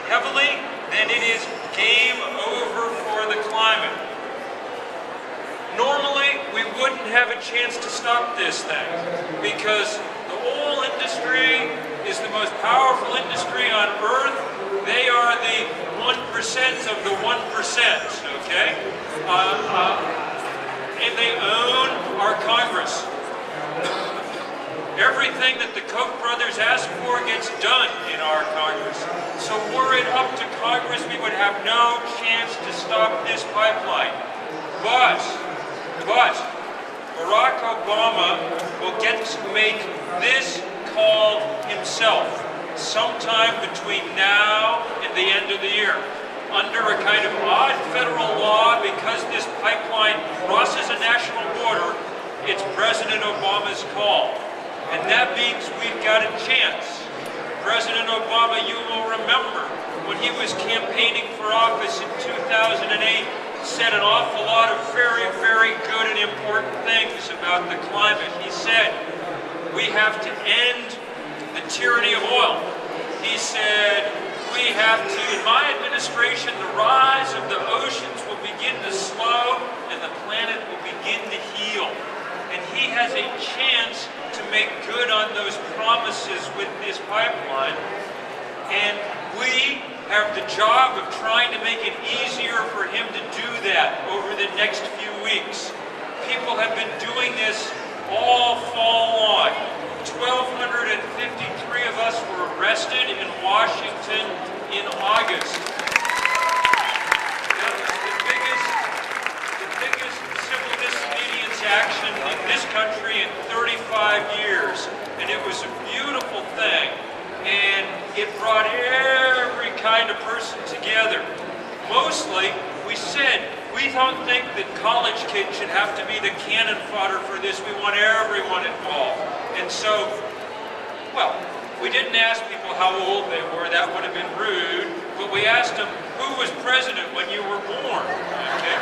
heavily, then it is game over for the climate. Normally, we wouldn't have a chance to stop this thing because the oil industry is the most powerful industry on Earth. They are the 1% of the 1%, okay? And they own our Congress. Everything that the Koch brothers ask for gets done in our Congress. So were it up to Congress, we would have no chance to stop this pipeline. But Barack Obama will get to make this call himself sometime between now and the end of the year. Under a kind of odd federal law, because this pipeline crosses a national border, it's President Obama's call. And that means we've got a chance. President Obama, you will remember, when he was campaigning for office in 2008, said an awful lot of very, very good and important things about the climate. He said, we have to end the tyranny of oil. He said, we have to, in my administration, the rise of the oceans will begin to slow and the planet will begin to heal. And he has a chance to make good on those promises with this pipeline. And we have the job of trying to make it easier for him to do that over the next few weeks. People have been doing this all fall long. 1,253 of us were arrested in Washington in August. That was the biggest civil disobedience action in this country in 35 years. And it was a beautiful thing. And it brought every kind of person together. Mostly, we said, we don't think that college kids should have to be the cannon fodder for this. We want everyone involved. And so, well, we didn't ask people how old they were. That would have been rude. But we asked them, who was president when you were born? Okay?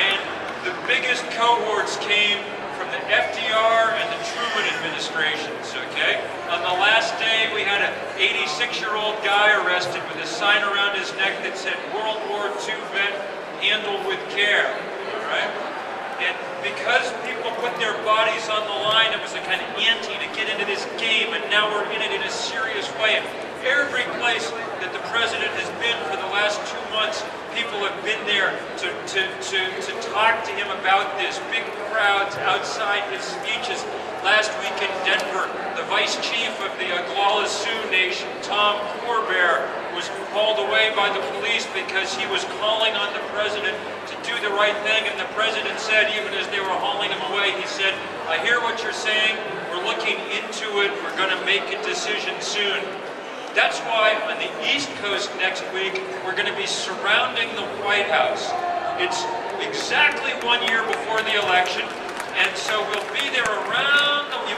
And the biggest cohorts came from the FDR and the Truman administrations, okay? On the last day, we had an 86-year-old guy arrested with a sign around his neck that said, World War II vet, handled with care, all right? And because people put their bodies on the line, it was a kind of ante to get into this game, and now we're in it in a serious way. And every place that the president has been for the last 2 months, people have been there to talk to him about this. Big crowds outside his speeches. Last week in Denver, the vice chief of the Oglala Sioux Nation, Tom Corbear, was hauled away by the police because he was calling on the president to do the right thing. And the president said, even as they were hauling him away, he said, I hear what you're saying. We're looking into it. We're going to make a decision soon. That's why on the East Coast next week, we're going to be surrounding the White House. It's exactly 1 year before the election, and so we'll be there around. You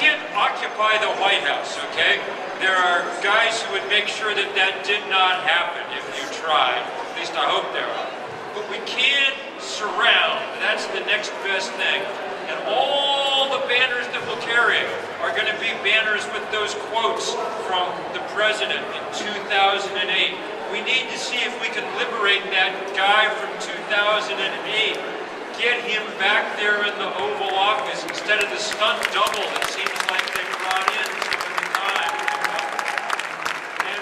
can't occupy the White House, okay? There are guys who would make sure that that did not happen if you tried. At least I hope there are. But we can surround. That's the next best thing. And all the banners that we'll carry are going to be banners with those quotes from the president in 2008. We need to see if we can liberate that guy from 2008. Get him back there in the Oval Office instead of the stunt double that seems like they brought in some of the time. And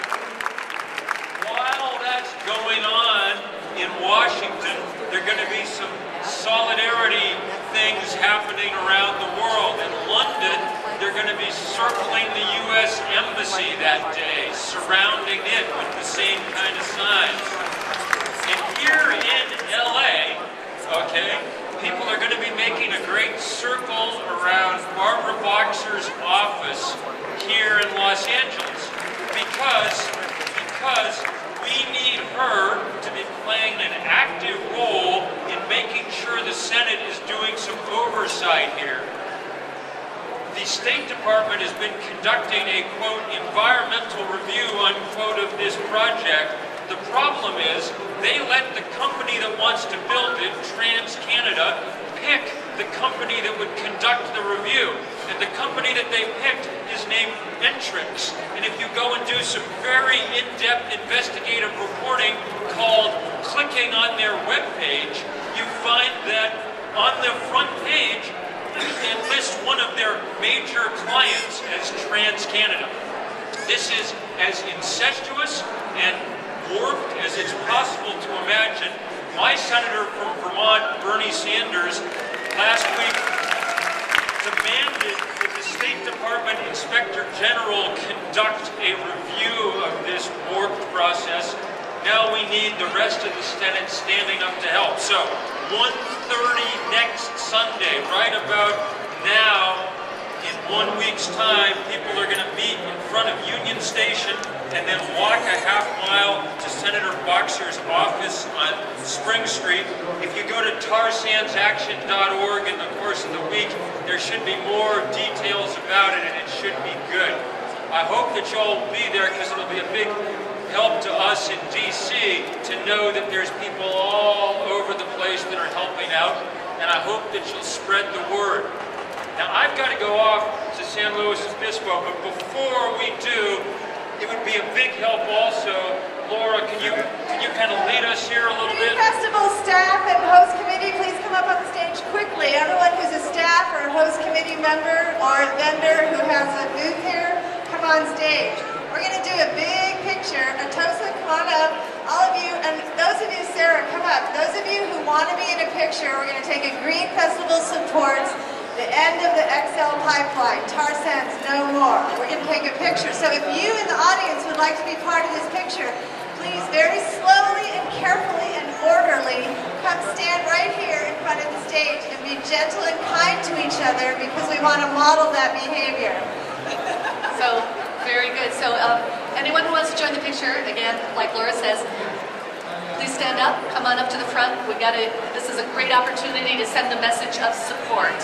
while that's going on in Washington, there are going to be some solidarity things happening around the world. In London, they're going to be circling the U.S. Embassy that day, surrounding it with the same kind of signs. And here in L.A., okay, people are going to be making a great circle around Barbara Boxer's office here in Los Angeles because we need her to be playing an active role in making sure the Senate is doing some oversight here. The State Department has been conducting a, quote, environmental review, unquote, of this project. The problem is they let the company that wants to build it, TransCanada, pick the company that would conduct the review. And the company that they picked is named Entrix. And if you go and do some very in-depth investigative reporting called clicking on their webpage, you find that on the front page, it lists one of their major clients as TransCanada. This is as incestuous and warped as it's possible to imagine. My senator from Vermont, Bernie Sanders, last week demanded that the State Department Inspector General conduct a review of this warped process. Now we need the rest of the Senate standing up to help. So 1:30 next Sunday, right about now, in 1 week's time, people are going to meet in front of Union Station and then walk a half mile to Senator Boxer's office on Spring Street. If you go to tarsansaction.org in the course of the week, there should be more details about it, and it should be good. I hope that y'all will be there, because it'll be a big help to us in D.C. to know that there's people all over the place that are helping out, and I hope that you'll spread the word. Now, I've got to go off to San Luis Obispo, but before we do, it would be a big help also. Laura, can you kind of lead us here a little bit? Festival staff and host committee, please come up on the stage quickly. Everyone who's a staff or a host committee member or a vendor who has a booth here, come on stage. We're going to do a big picture. Atosa, come on up. All of you, and those of you, Sarah, come up. Those of you who want to be in a picture, we're going to take a green festival supports the end of the XL pipeline. Tar sands, no more. We're going to take a picture. So if you in the audience would like to be part of this picture, please very slowly and carefully and orderly come stand right here in front of the stage and be gentle and kind to each other, because we want to model that behavior. So, very good. So anyone who wants to join the picture, again, like Laura says, please stand up, come on up to the front. This is a great opportunity to send the message of support.